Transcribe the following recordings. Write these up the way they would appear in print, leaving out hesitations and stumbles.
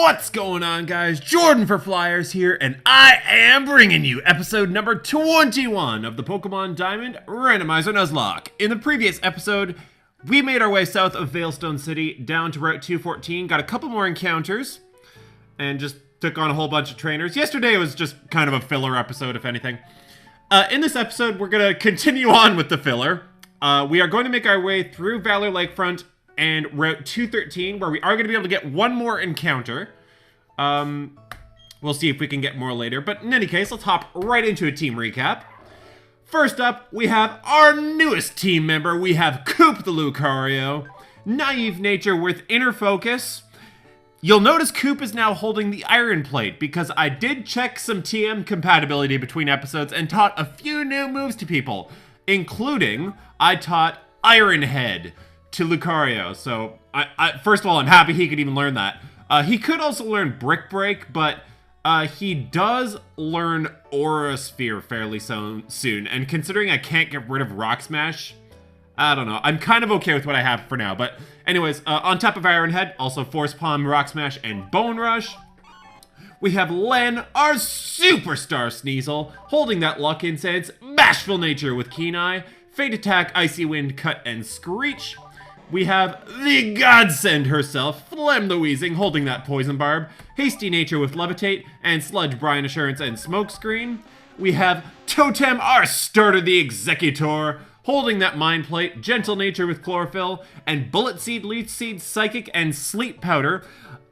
What's going on, guys? Jordan for Flyers here, and I am bringing you episode number 21 of the Pokemon Diamond Randomizer Nuzlocke. In the previous episode, we made our way south of Veilstone City down to Route 214, got a couple more encounters, and just took on a whole bunch of trainers. Yesterday was just kind of a filler episode, if anything. In this episode, we're going to continue on with the filler. We are going to make our way through Valor Lakefront and Route 213, where we are going to be able to get one more encounter. We'll see if we can get more later, but in any case, let's hop right into a team recap. First up, we have our newest team member. We have Coop the Lucario, Naive Nature with Inner Focus. You'll notice Coop is now holding the Iron Plate, because I did check some TM compatibility between episodes and taught a few new moves to people, including I taught Iron Head to Lucario. So, first of all, I'm happy he could even learn that. He could also learn Brick Break, but he does learn Aura Sphere fairly soon. And considering I can't get rid of Rock Smash, I don't know. I'm kind of okay with what I have for now. But anyways, on top of Iron Head, also Force Palm, Rock Smash, and Bone Rush. We have Len, our superstar Sneasel, holding that Luck Incense, Bashful Nature with Keen Eye, Fate Attack, Icy Wind, Cut, and Screech. We have the Godsend herself, Phlegm the Wheezing, holding that Poison Barb, Hasty Nature with Levitate, and Sludge, Brine Assurance, and Smokescreen. We have Totem, our starter, the Executor, holding that Mind Plate, Gentle Nature with Chlorophyll, and Bullet Seed, Leech Seed, Psychic, and Sleep Powder.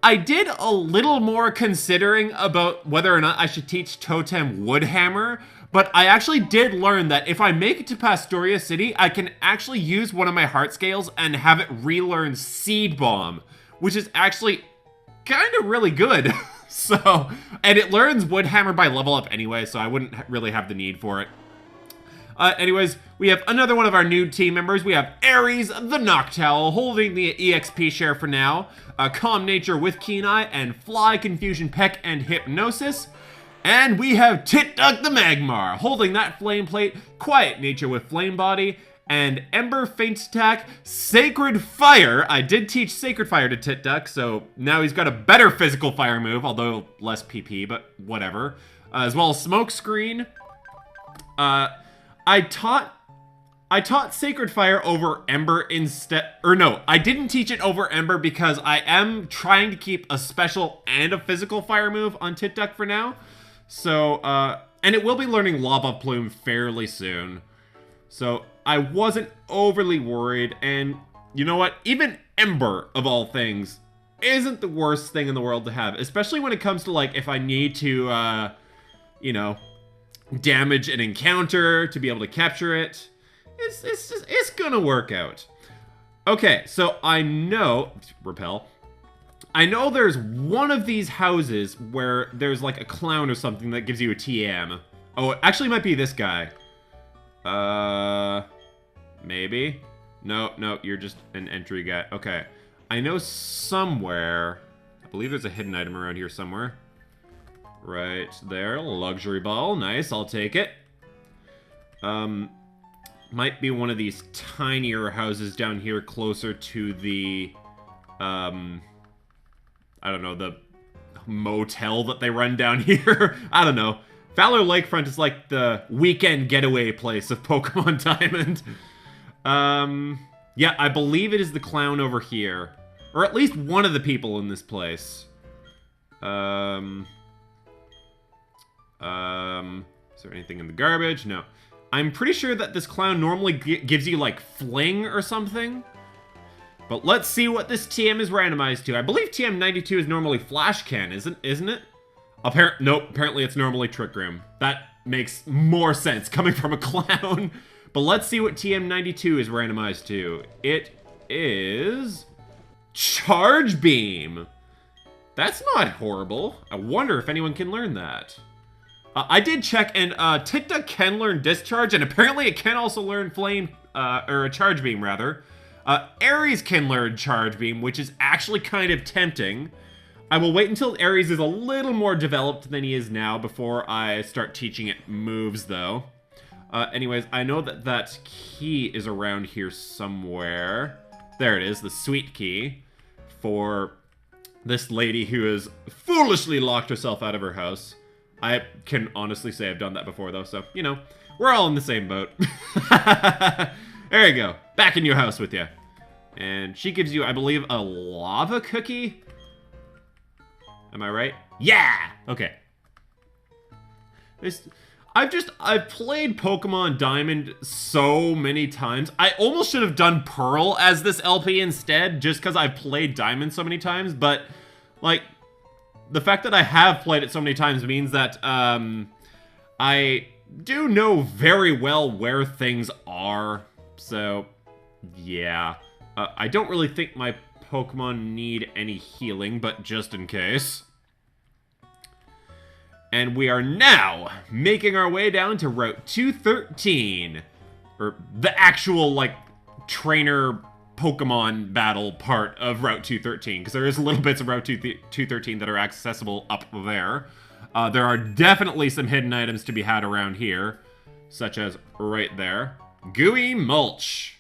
I did a little more considering about whether or not I should teach Totem Woodhammer, but I actually did learn that if I make it to Pastoria City, I can actually use one of my heart scales and have it relearn Seed Bomb, which is actually kind of really good. So, and it learns Woodhammer by level up anyway, so I wouldn't really have the need for it. Anyways, we have another one of our new team members. We have Aries, the Noctowl, holding the EXP share for now. Calm Nature with Keen Eye, and Fly, Confusion, Peck, and Hypnosis. And we have Tit-Duck the Magmar, holding that Flame Plate, Quiet Nature with Flame Body, and Ember, Faint Attack, Sacred Fire. I did teach Sacred Fire to Tit-Duck, so now he's got a better physical fire move, although less PP, but whatever. As well as Smoke Screen. I taught Sacred Fire over Ember instead, or no, I didn't teach it over Ember because I am trying to keep a special and a physical fire move on Tit-Duck for now. So, and it will be learning Lava Plume fairly soon. So, I wasn't overly worried, and you know what? Even Ember, of all things, isn't the worst thing in the world to have, especially when it comes to, like, if I need to, you know, damage an encounter to be able to capture it. It's gonna work out. Okay, so I know, Repel. I know there's one of these houses where there's like a clown or something that gives you a TM. Oh, it actually might be this guy. Maybe? No, you're just an entry guy. Okay. I know somewhere, I believe there's a hidden item around here somewhere. Right there, luxury ball, nice, I'll take it. Might be one of these tinier houses down here closer to the, I don't know, the motel that they run down here. I don't know. Valor Lakefront is like the weekend getaway place of Pokemon Diamond. Yeah, I believe it is the clown over here. Or at least one of the people in this place. Is there anything in the garbage? No. I'm pretty sure that this clown normally gives you, like, Fling or something. But let's see what this TM is randomized to. I believe TM 92 is normally Flash Can, isn't it? Nope, apparently it's normally Trick Room. That makes more sense coming from a clown. But let's see what TM 92 is randomized to. It is Charge Beam. That's not horrible. I wonder if anyone can learn that. I did check, and Tit-Duck can learn Discharge, and apparently it can also learn Flame, or a Charge Beam, rather. Aries can learn Charge Beam, which is actually kind of tempting. I will wait until Aries is a little more developed than he is now before I start teaching it moves, though. Anyways, I know that that key is around here somewhere. There it is, the sweet key for This lady who has foolishly locked herself out of her house. I can honestly say I've done that before, though, so, you know, we're all in the same boat. There you go. Back in your house with you. And she gives you, I believe, a lava cookie? Am I right? Yeah! Okay. I've played Pokemon Diamond so many times. I almost should have done Pearl as this LP instead, just because I've played Diamond so many times, but, like, the fact that I have played it so many times means that, I do know very well where things are, so, yeah. I don't really think my Pokemon need any healing, but just in case. And we are now making our way down to Route 213. Or the actual, like, trainer Pokemon battle part of Route 213. Because there is little bits of Route 213 that are accessible up there. There are definitely some hidden items to be had around here. Such as right there. Gooey Mulch.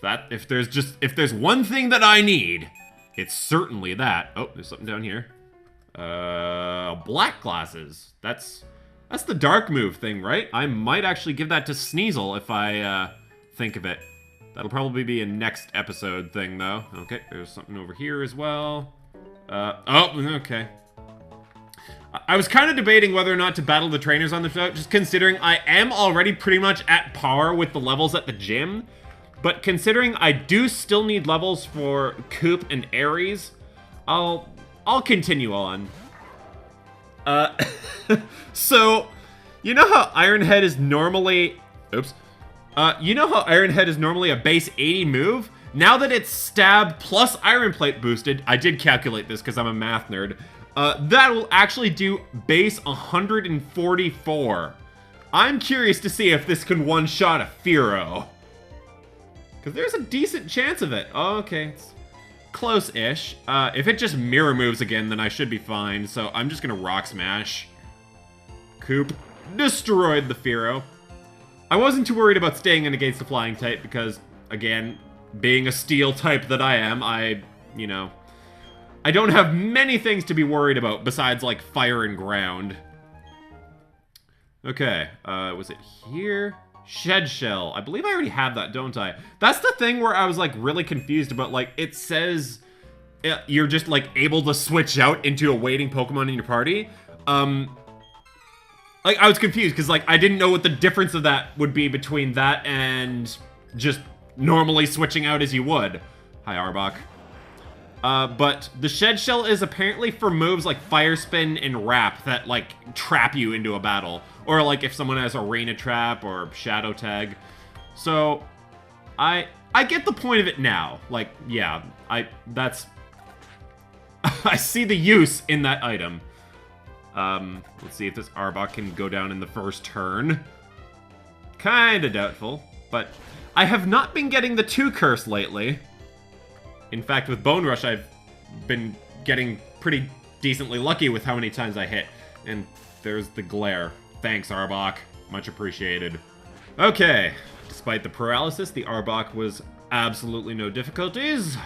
If there's one thing that I need, it's certainly that. Oh, there's something down here. Black glasses. That's the dark move thing, right? I might actually give that to Sneasel if I, think of it. That'll probably be a next episode thing, though. Okay, there's something over here as well. Oh, okay. I was kind of debating whether or not to battle the trainers on the show, just considering I am already pretty much at par with the levels at the gym. But considering I do still need levels for Coop and Aries, I'll continue on. So, you know how Iron Head is normally... Oops. You know how Iron Head is normally a base 80 move? Now that it's Stab plus Iron Plate boosted, I did calculate this because I'm a math nerd, that will actually do base 144. I'm curious to see if this can one-shot a Fearow. Because there's a decent chance of it. Oh, okay. It's close-ish. If it just mirror moves again, then I should be fine. So I'm just going to Rock Smash. Coop destroyed the Fearow. I wasn't too worried about staying in against the Flying type because, again, being a Steel type that I am, you know, I don't have many things to be worried about besides, like, Fire and Ground. Okay. Was it here? Shed Shell. I believe I already have that, don't I? That's the thing where I was, like, really confused about, like, it says you're just, like, able to switch out into a waiting Pokemon in your party. Like, I was confused, because, like, I didn't know what the difference of that would be between that and just normally switching out as you would. Hi, Arbok. But the Shed Shell is apparently for moves like Fire Spin and Wrap that, like, trap you into a battle. Or, like, if someone has Arena Trap or Shadow Tag. So, I get the point of it now. Like, yeah, that's... I see the use in that item. Let's see if this Arbok can go down in the first turn. Kinda doubtful, but I have not been getting the 2 curse lately. In fact, with Bone Rush, I've been getting pretty decently lucky with how many times I hit. And there's the glare. Thanks, Arbok. Much appreciated. Okay. Despite the paralysis, the Arbok was absolutely no difficulties.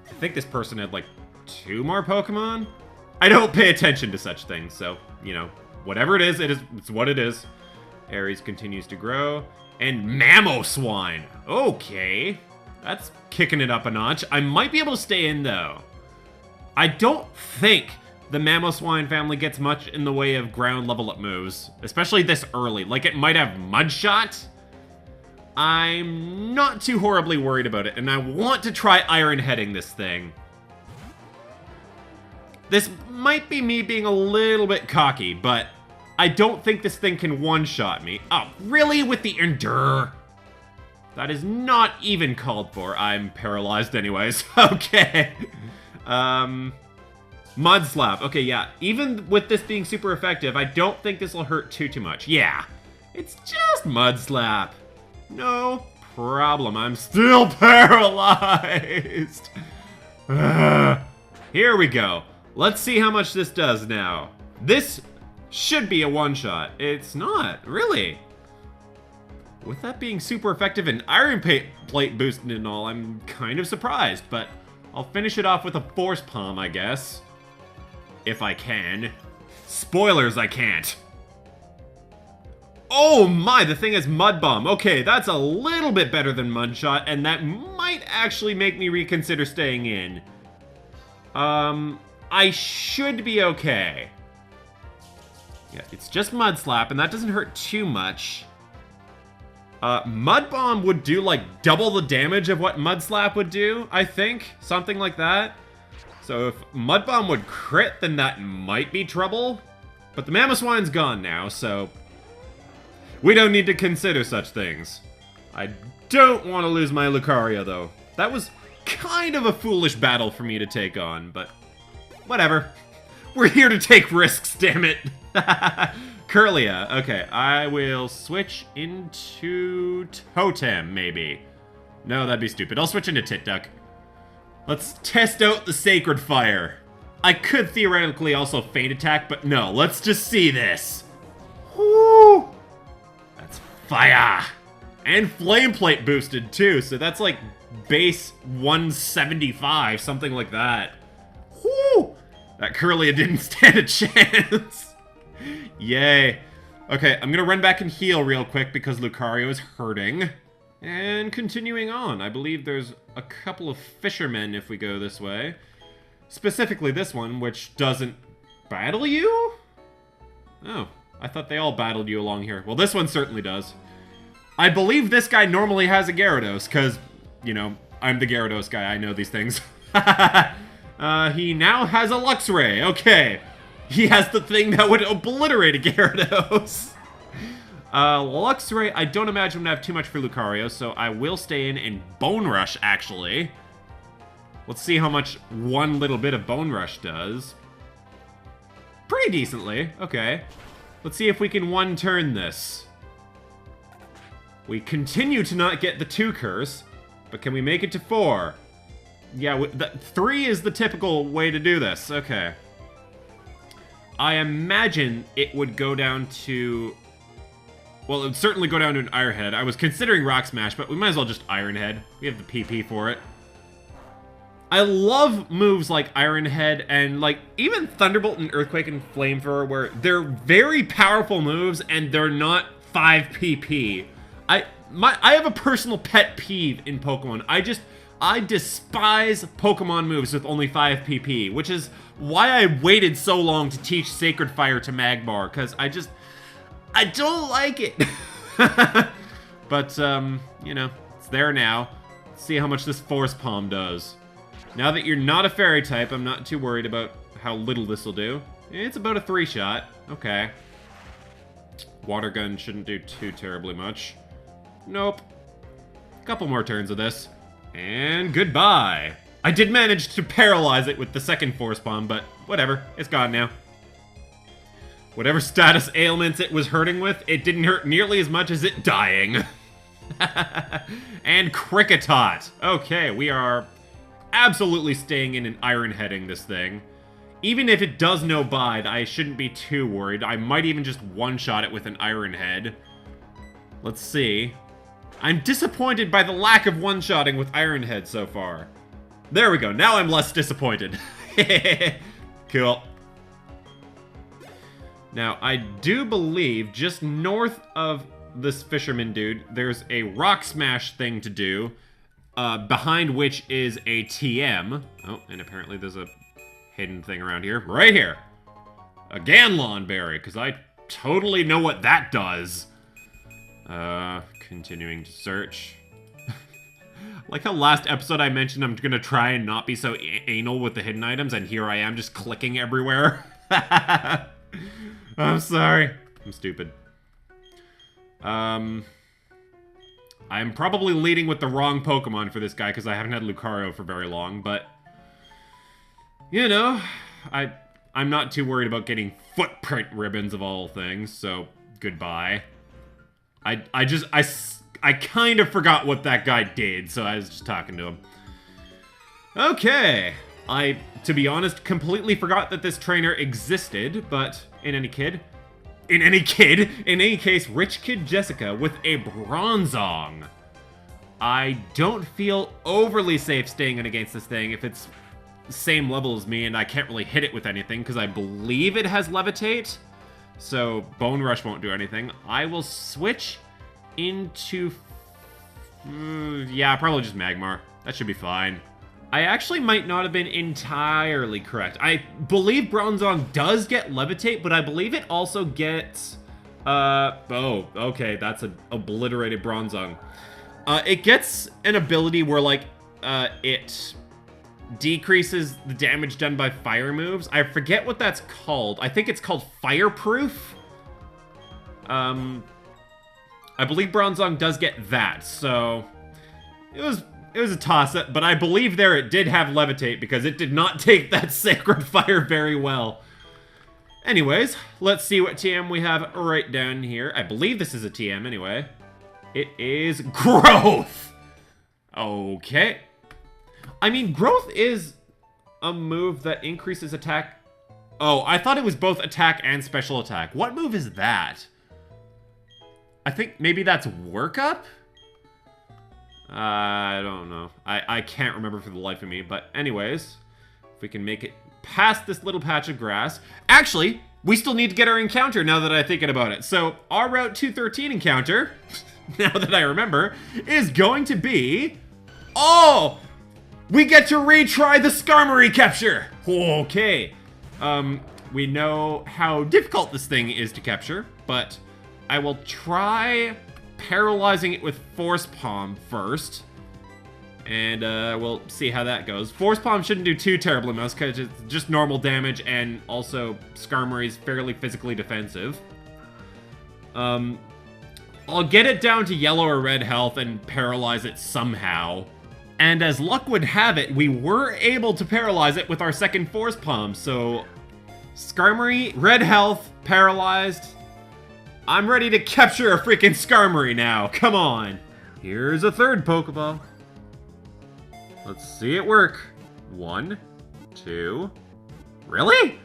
I think this person had, like, 2 more Pokemon? I don't pay attention to such things, so, you know, whatever it is, it's what it is. Aries continues to grow. And Mamoswine. Okay. That's kicking it up a notch. I might be able to stay in, though. I don't think the Mamoswine family gets much in the way of ground level up moves, especially this early. Like, it might have Mud Shot. I'm not too horribly worried about it, and I want to try Iron Heading this thing. This might be me being a little bit cocky, but I don't think this thing can one-shot me. Oh, really? With the Endure? That is not even called for. I'm paralyzed anyways. Okay. Mud Slap. Okay, yeah. Even with this being super effective, I don't think this will hurt too much. Yeah. It's just Mud Slap. No problem. I'm still paralyzed. Here we go. Let's see how much this does now. This should be a one-shot. It's not, really. With that being super effective and Iron Plate boosted and all, I'm kind of surprised, but I'll finish it off with a Force Palm, I guess. If I can. Spoilers, I can't. Oh my, the thing is Mud Bomb. Okay, that's a little bit better than Mud Shot, and that might actually make me reconsider staying in. I should be okay. Yeah, it's just Mud Slap, and that doesn't hurt too much. Mud Bomb would do, like, double the damage of what Mud Slap would do, I think. Something like that. So if Mud Bomb would crit, then that might be trouble. But the Mamoswine's gone now, so we don't need to consider such things. I don't want to lose my Lucario, though. That was kind of a foolish battle for me to take on, but whatever. We're here to take risks, damn it. Curlia. Okay, I will switch into Totem, maybe. No, that'd be stupid. I'll switch into Tit Duck. Let's test out the Sacred Fire. I could theoretically also Feint Attack, but no, let's just see this. Woo! That's fire! And Flame Plate boosted too, so that's like base 175, something like that. Woo! That Curlia didn't stand a chance. Yay. Okay, I'm gonna run back and heal real quick because Lucario is hurting. And continuing on, I believe there's a couple of fishermen if we go this way. Specifically this one, which doesn't battle you? Oh, I thought they all battled you along here. Well, this one certainly does. I believe this guy normally has a Gyarados, because, you know, I'm the Gyarados guy, I know these things. He now has a Luxray, okay. He has the thing that would obliterate a Gyarados. Luxray, I don't imagine would have too much for Lucario, so I will stay in and Bone Rush, actually. Let's see how much one little bit of Bone Rush does. Pretty decently, okay. Let's see if we can one-turn this. We continue to not get the 2 curse, but can we make it to 4? Yeah, 3 is the typical way to do this, okay. I imagine it would go down to... Well, it would certainly go down to an Iron Head. I was considering Rock Smash, but we might as well just Iron Head. We have the PP for it. I love moves like Iron Head and, like, even Thunderbolt and Earthquake and Flamethrower, where they're very powerful moves and they're not 5 PP. I have a personal pet peeve in Pokemon. I despise Pokemon moves with only 5 PP, which is why I waited so long to teach Sacred Fire to Magmar, because I don't like it. But, you know, it's there now. Let's see how much this Force Palm does. Now that you're not a Fairy type, I'm not too worried about how little this will do. It's about a 3-shot. Okay. Water Gun shouldn't do too terribly much. Nope. Couple more turns of this. And goodbye. I did manage to paralyze it with the second Force Palm, but whatever. It's gone now. Whatever status ailments it was hurting with, it didn't hurt nearly as much as it dying. And Kricketot. Okay, we are absolutely staying in and Iron Heading this thing. Even if it does no bide, I shouldn't be too worried. I might even just one-shot it with an Iron Head. Let's see. I'm disappointed by the lack of one-shotting with Iron Head so far. There we go, now I'm less disappointed. Cool. Now, I do believe just north of this fisherman dude, there's a Rock Smash thing to do, behind which is a TM. Oh, and apparently there's a hidden thing around here. Right here. A Ganlon Berry, because I totally know what that does. Continuing to search. Like how last episode I mentioned I'm gonna try and not be so anal with the hidden items, and here I am just clicking everywhere. I'm sorry. I'm stupid. I'm probably leading with the wrong Pokemon for this guy because I haven't had Lucario for very long, but you know, I'm not too worried about getting footprint ribbons of all things, so goodbye. I kind of forgot what that guy did, so I was just talking to him. Okay. I, to be honest, completely forgot that this trainer existed, but in any case, Rich Kid Jessica with a Bronzong. I don't feel overly safe staying in against this thing if it's the same level as me and I can't really hit it with anything because I believe it has Levitate. So Bone Rush won't do anything. I will switch into... yeah, probably just Magmar. That should be fine. I actually might not have been entirely correct. I believe Bronzong does get Levitate, but I believe it also gets... oh, okay, that's an obliterated Bronzong. It gets an ability where, like, it decreases the damage done by fire moves. I forget what that's called. I think it's called Fireproof. I believe Bronzong does get that, so... It was a toss-up, but I believe there it did have Levitate because it did not take that Sacred Fire very well. Anyways, let's see what TM we have right down here. I believe this is a TM anyway. It is Growth! Okay. I mean, Growth is a move that increases attack. Oh, I thought it was both attack and special attack. What move is that? I think maybe that's Workup? I don't know. I can't remember for the life of me, but anyways, if we can make it past this little patch of grass. Actually, we still need to get our encounter now that I'm thinking about it. So our Route 213 encounter, now that I remember, is going to be... Oh! We get to retry the Skarmory capture! Okay. We know how difficult this thing is to capture, but I will try paralyzing it with Force Palm first. And we'll see how that goes. Force Palm shouldn't do too terribly much because it's just normal damage, and also Skarmory's fairly physically defensive. I'll get it down to yellow or red health and paralyze it somehow. And as luck would have it, we were able to paralyze it with our second Force Palm. So Skarmory, red health, paralyzed. I'm ready to capture a freaking Skarmory now. Come on. Here's a third Pokeball. Let's see it work. 1, 2. Really?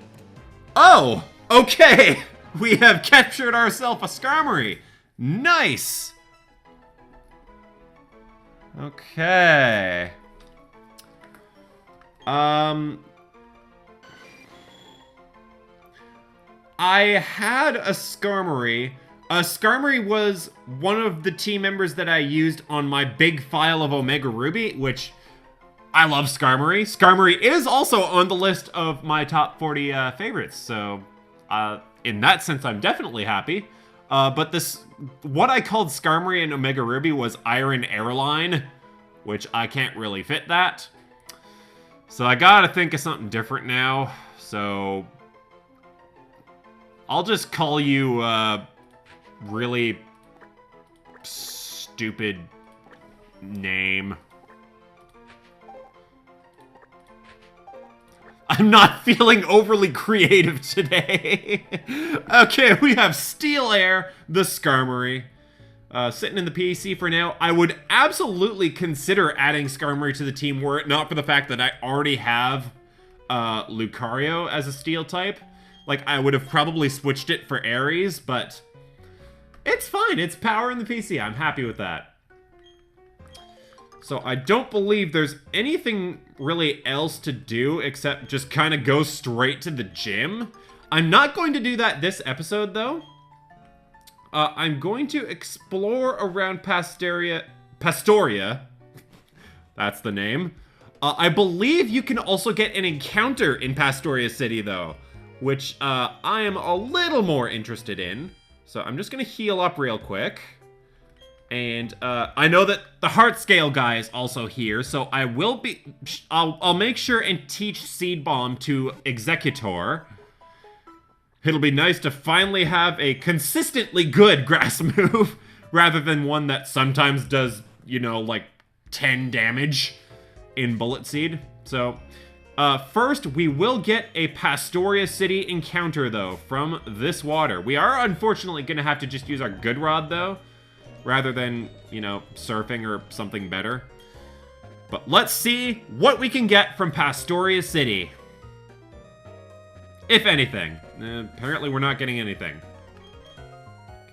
Oh, okay. We have captured ourselves a Skarmory. Nice. Okay. I had a Skarmory. Skarmory was one of the team members that I used on my big file of Omega Ruby, which I love Skarmory. Skarmory is also on the list of my top 40 favorites, so in that sense, I'm definitely happy. But what I called Skarmory in Omega Ruby was Iron Airline, which I can't really fit that. So I gotta think of something different now. So I'll just call you really stupid name. I'm not feeling overly creative today. Okay, we have Steel Air, the Skarmory. Sitting in the PEC for now. I would absolutely consider adding Skarmory to the team were it not for the fact that I already have Lucario as a Steel type. Like, I would have probably switched it for Aries, but it's fine. It's power in the PC. I'm happy with that. So I don't believe there's anything really else to do except just kind of go straight to the gym. I'm not going to do that this episode, though. I'm going to explore around Pastoria. That's the name. I believe you can also get an encounter in Pastoria City, though, which I am a little more interested in. So I'm just going to heal up real quick. And I know that the Heart Scale guy is also here, so I will be... I'll make sure and teach Seed Bomb to Executor. It'll be nice to finally have a consistently good grass move, rather than one that sometimes does, you know, like 10 damage in Bullet Seed. So, first, we will get a Pastoria City encounter, though, from this water. We are, unfortunately, going to have to just use our Good Rod, though, rather than, you know, surfing or something better. But let's see what we can get from Pastoria City. If anything. Apparently we're not getting anything.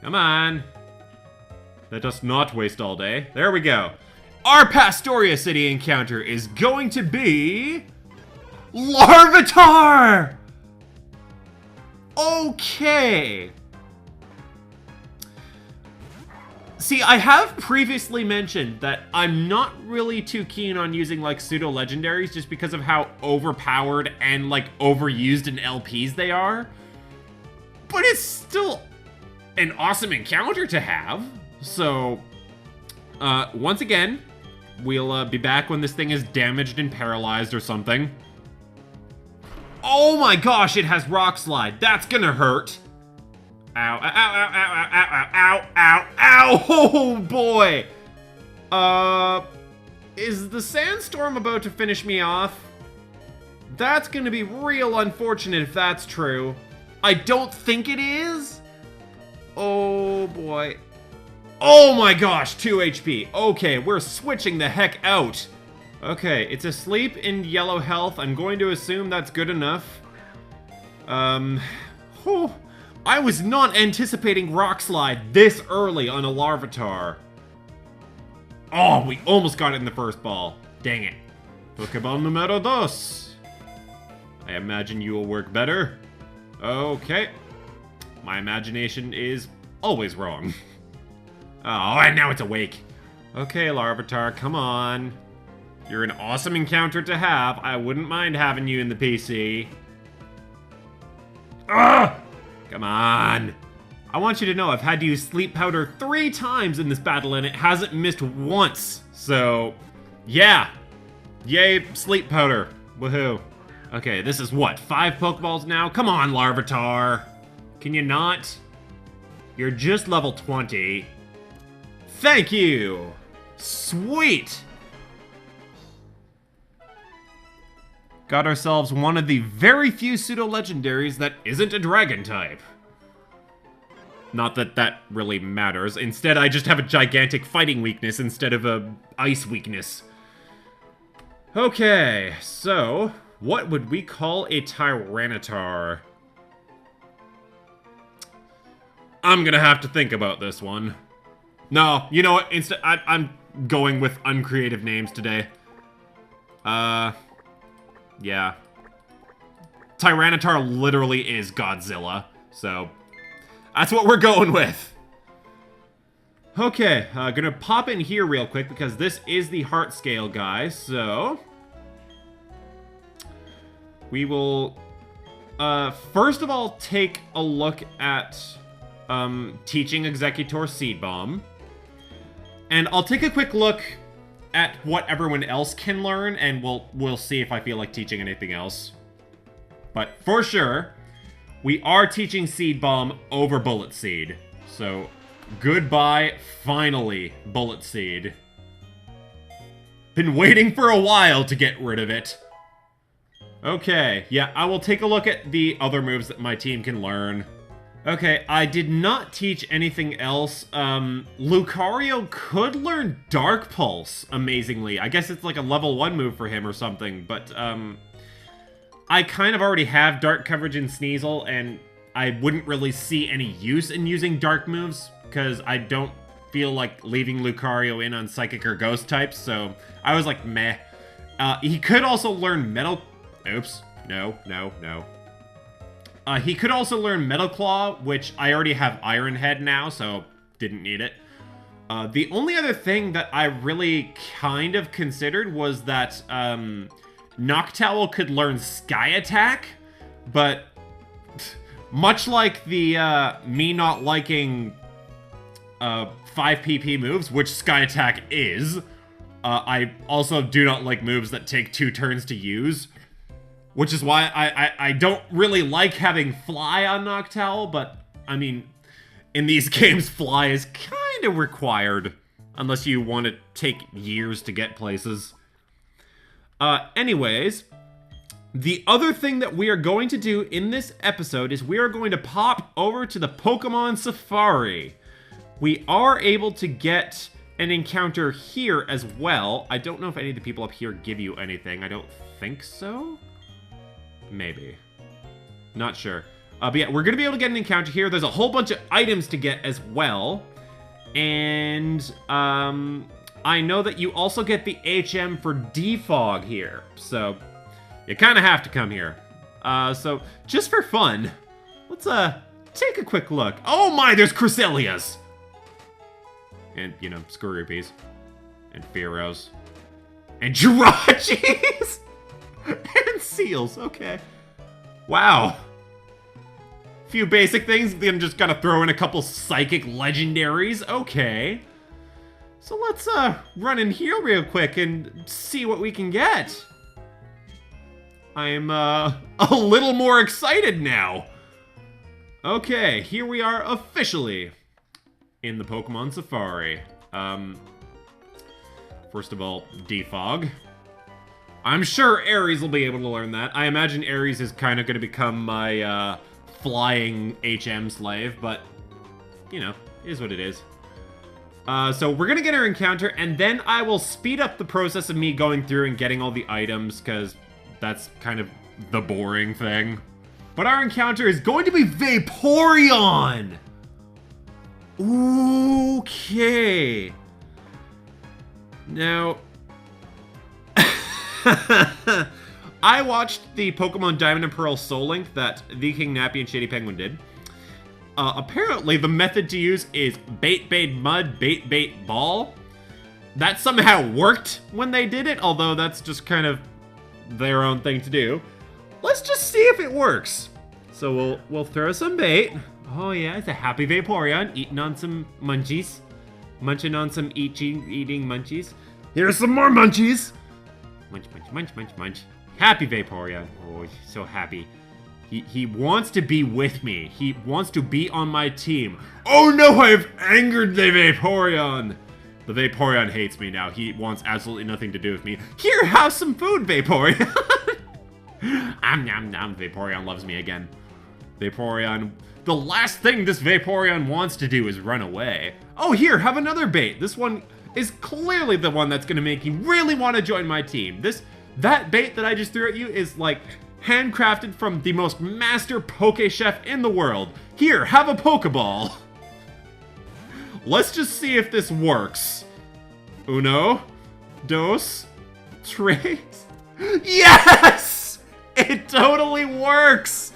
Come on. Let us not waste all day. There we go. Our Pastoria City encounter is going to be... Larvitar! Okay. See, I have previously mentioned that I'm not really too keen on using, like, pseudo-legendaries just because of how overpowered and, like, overused in LPs they are. But it's still an awesome encounter to have. So, once again, we'll be back when this thing is damaged and paralyzed or something. Oh my gosh, it has Rock Slide. That's gonna hurt. Ow, ow, ow, ow, ow, ow, ow, ow, oh boy. Is the Sandstorm about to finish me off? That's gonna be real unfortunate if that's true. I don't think it is. Oh boy. Oh my gosh, 2 HP. Okay, we're switching the heck out. Okay, it's asleep in yellow health. I'm going to assume that's good enough. Whew. I was not anticipating Rock Slide this early on a Larvitar. Oh, we almost got it in the first ball. Dang it. Pokeball numero dos. I imagine you will work better. Okay. My imagination is always wrong. Oh, and now it's awake. Okay, Larvitar, come on. You're an awesome encounter to have. I wouldn't mind having you in the PC. Ugh! Come on. I want you to know I've had to use Sleep Powder 3 times in this battle and it hasn't missed once. So, yeah. Yay, Sleep Powder. Woohoo. Okay, this is what, 5 Pokeballs now? Come on, Larvitar. Can you not? You're just level 20. Thank you. Sweet. Got ourselves one of the very few pseudo-legendaries that isn't a dragon type. Not that that really matters. Instead, I just have a gigantic fighting weakness instead of a ice weakness. Okay, so what would we call a Tyranitar? I'm gonna have to think about this one. No, you know what? Instead, I'm going with uncreative names today. Yeah. Tyranitar literally is Godzilla, so that's what we're going with. Okay, gonna pop in here real quick because this is the heart scale, guys, so we will, first of all, take a look at, teaching Executor Seed Bomb. And I'll take a quick look at what everyone else can learn, and we'll see if I feel like teaching anything else. But for sure, we are teaching Seed Bomb over Bullet Seed. So, goodbye, finally, Bullet Seed. Been waiting for a while to get rid of it. Okay, yeah, I will take a look at the other moves that my team can learn. Okay, I did not teach anything else. Lucario could learn Dark Pulse, amazingly. I guess it's like a level 1 move for him or something, but, I kind of already have Dark coverage in Sneasel, and I wouldn't really see any use in using Dark moves, because I don't feel like leaving Lucario in on Psychic or Ghost types, so I was like, meh. He could also learn Metal... Oops. No. He could also learn Metal Claw, which I already have Iron Head now, so didn't need it. The only other thing that I really kind of considered was that Noctowl could learn Sky Attack, but much like the me not liking 5 PP moves, which Sky Attack is, I also do not like moves that take 2 turns to use. Which is why I don't really like having Fly on Noctowl, but, I mean, in these games, Fly is kind of required. Unless you want to take years to get places. Anyways, the other thing that we are going to do in this episode is we are going to pop over to the Pokemon Safari. We are able to get an encounter here as well. I don't know if any of the people up here give you anything. I don't think so. Maybe. Not sure. But yeah, we're going to be able to get an encounter here. There's a whole bunch of items to get as well. And, I know that you also get the HM for defog here, so you kind of have to come here. So just for fun, let's take a quick look. Oh my, there's Cresselias! And, you know, Scurrupies. And Fearos. And Jirachis! And Seals, okay. Wow. Few basic things, then just gotta throw in a couple psychic legendaries, okay. So let's run in here real quick and see what we can get. I'm a little more excited now. Okay, here we are officially in the Pokemon Safari. First of all, defog. I'm sure Aries will be able to learn that. I imagine Aries is kind of going to become my flying HM slave, but, you know, it is what it is. So we're going to get our encounter, and then I will speed up the process of me going through and getting all the items, because that's kind of the boring thing. But our encounter is going to be Vaporeon! Okay. Now, I watched the Pokemon Diamond and Pearl Soul Link that Viking, Nappy, and Shady Penguin did. Apparently, the method to use is bait, bait, mud, bait, bait, ball. That somehow worked when they did it, although that's just kind of their own thing to do. Let's just see if it works. So we'll throw some bait. Oh yeah, it's a happy Vaporeon eating on some munchies. Munching on some eating munchies. Here's some more munchies. Munch, munch, munch, munch, munch. Happy Vaporeon. Oh, he's so happy. He wants to be with me. He wants to be on my team. Oh no, I've angered the Vaporeon. The Vaporeon hates me now. He wants absolutely nothing to do with me. Here, have some food, Vaporeon. Nom nom, Vaporeon loves me again. Vaporeon, the last thing this Vaporeon wants to do is run away. Oh, here, have another bait. This one is clearly the one that's gonna make you really want to join my team. That bait that I just threw at you is like handcrafted from the most master poke chef in the world. Here, have a Pokeball. Let's just see if this works. Uno, dos, tres. Yes! It totally works!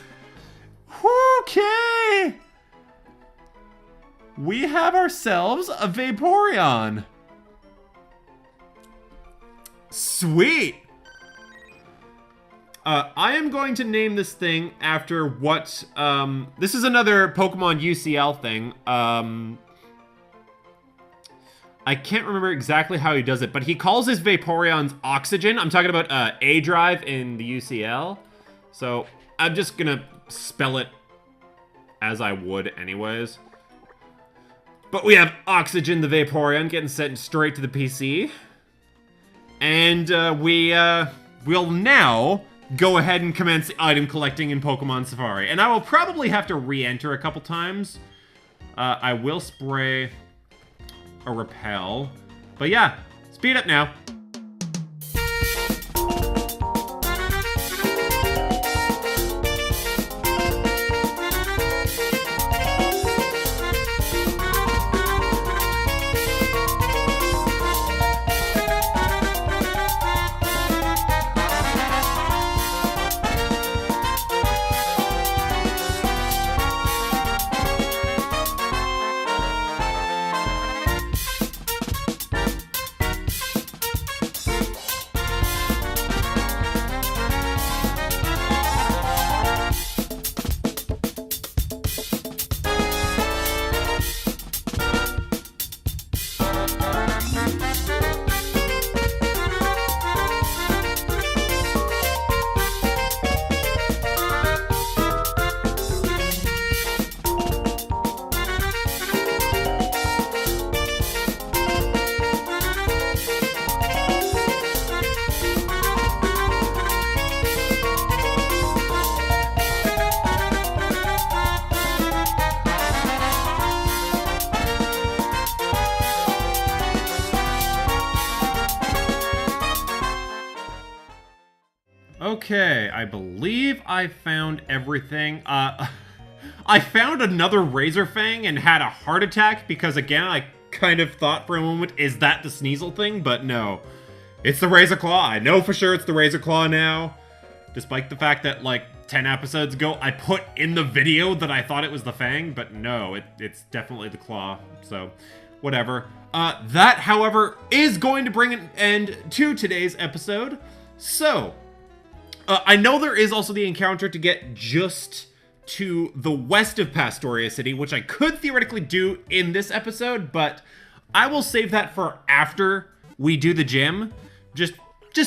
Okay! We have ourselves a Vaporeon. Sweet! I am going to name this thing after what, this is another Pokemon UCL thing. I can't remember exactly how he does it, but he calls his Vaporeons Oxygen. I'm talking about A-Drive in the UCL. So I'm just gonna spell it as I would anyways. But we have Oxygen the Vaporeon getting sent straight to the PC. And we'll now go ahead and commence item collecting in Pokemon Safari. And I will probably have to re-enter a couple times. I will spray a repel. But yeah, speed up now. Okay, I believe I found everything. I found another Razor Fang and had a heart attack because, again, I kind of thought for a moment, is that the Sneasel thing? But no. It's the Razor Claw. I know for sure it's the Razor Claw now. Despite the fact that, like, 10 episodes ago, I put in the video that I thought it was the Fang, but no, it's definitely the Claw. So, whatever. That, however, is going to bring an end to today's episode. So, I know there is also the encounter to get just to the west of Pastoria City, which I could theoretically do in this episode, but I will save that for after we do the gym, just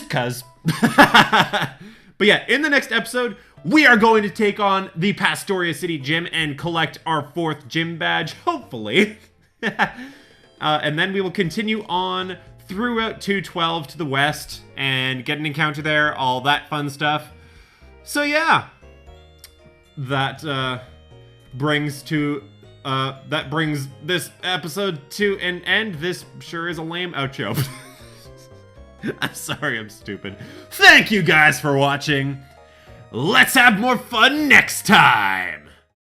cuz. But yeah, in the next episode, we are going to take on the Pastoria City Gym and collect our 4th gym badge, hopefully. And then we will continue on throughout 212 to the west and get an encounter there, all that fun stuff. So yeah, that brings this episode to an end. This sure is a lame outro. I'm sorry, I'm stupid. Thank you guys for watching. Let's have more fun next time.